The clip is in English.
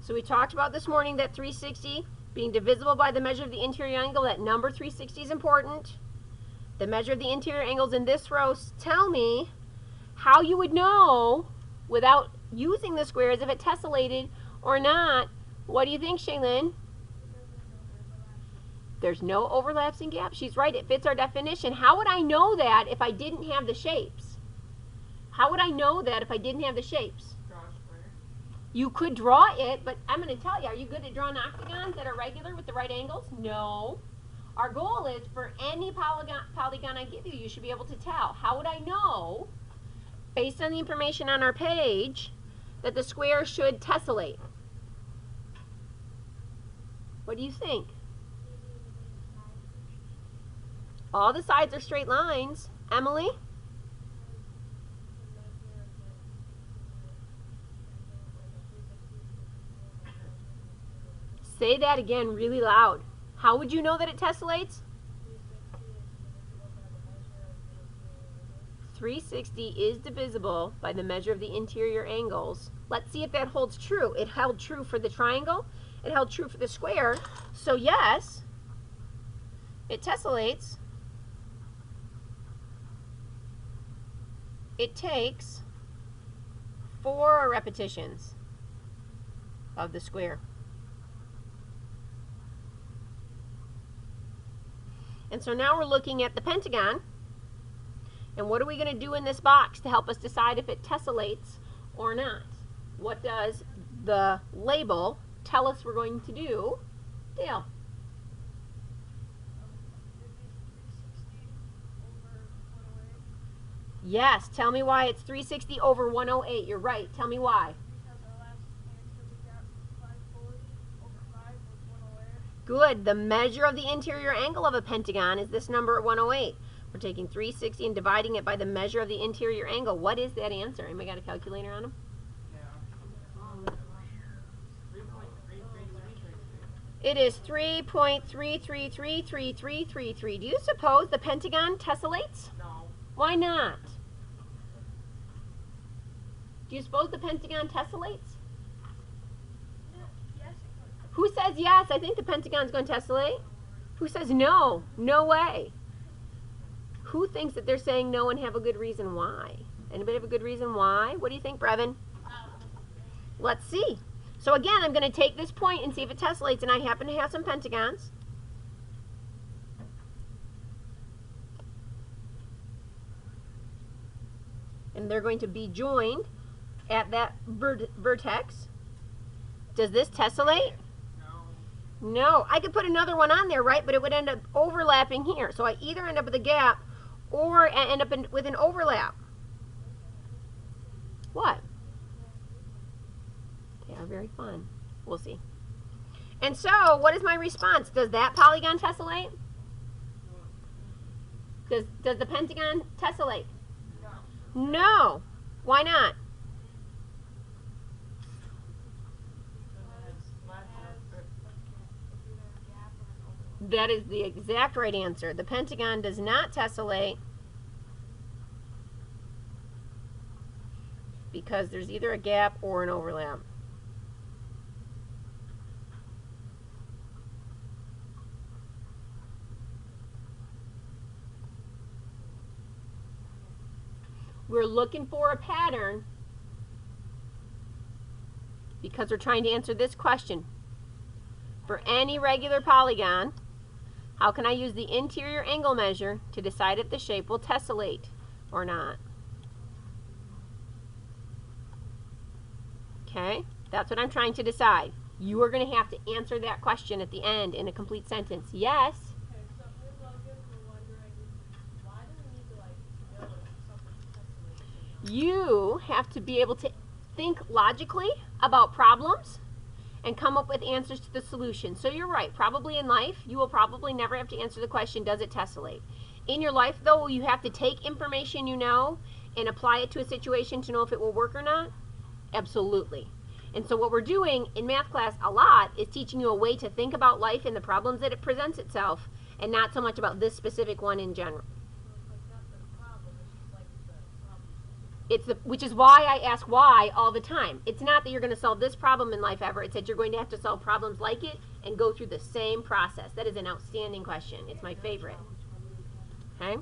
So we talked about this morning that 360 being divisible by the measure of the interior angle. That number 360 is important. The measure of the interior angles in this row tell me how you would know without using the squares if it tessellated or not. What do you think, Shaylin? There's no overlaps and gaps. She's right. It fits our definition. How would I know that if I didn't have the shapes? How would I know that if I didn't have the shapes? Draw a square. You could draw it, but I'm going to tell you, are you good at drawing octagons that are regular with the right angles? No. Our goal is for any polygon I give you, you should be able to tell. How would I know, based on the information on our page, that the square should tessellate? What do you think? All the sides are straight lines. Emily? Say that again really loud. How would you know that it tessellates? 360 is divisible by the measure of the interior angles. Let's see if that holds true. It held true for the triangle. It held true for the square. So yes, it tessellates. It takes 4 repetitions of the square. And so now we're looking at the pentagon. And what are we going to do in this box to help us decide if it tessellates or not? What does the label tell us we're going to do? Dale. Yes, tell me why it's 360 over 108. You're right. Tell me why. Good. The measure of the interior angle of a pentagon is this number at 108. We're taking 360 and dividing it by the measure of the interior angle. What is that answer? Anybody got a calculator on them? It is 3.3333333. Do you suppose the pentagon tessellates? No. Why not? Do you suppose the pentagon tessellates? Who says yes? I think the pentagon's going to tessellate. Who says no? No way. Who thinks that they're saying no and have a good reason why? Anybody have a good reason why? What do you think, Brevin? Let's see. So again, I'm going to take this point and see if it tessellates, and I happen to have some pentagons. And they're going to be joined at that vertex. Does this tessellate? No. I could put another one on there, right? But it would end up overlapping here. So I either end up with a gap or end up with an overlap. What? They are very fun. We'll see. And so, what is my response? Does that polygon tessellate? Does the pentagon tessellate? No. Why not? That is the exact right answer. The pentagon does not tessellate because there's either a gap or an overlap. We're looking for a pattern because we're trying to answer this question. For any regular polygon, how can I use the interior angle measure to decide if the shape will tessellate or not? Okay, that's what I'm trying to decide. You are going to have to answer that question at the end in a complete sentence. Yes? Okay, so we're wondering, why do we need to know if something's tessellating? You have to be able to think logically about problems and come up with answers to the solution. So you're right, probably in life, you will probably never have to answer the question, does it tessellate? In your life, though, you have to take information you know and apply it to a situation to know if it will work or not? Absolutely. And so what we're doing in math class a lot is teaching you a way to think about life and the problems that it presents itself, and not so much about this specific one in general. Which is why I ask why all the time. It's not that you're going to solve this problem in life ever. It's that you're going to have to solve problems like it and go through the same process. That is an outstanding question. It's my favorite. Okay?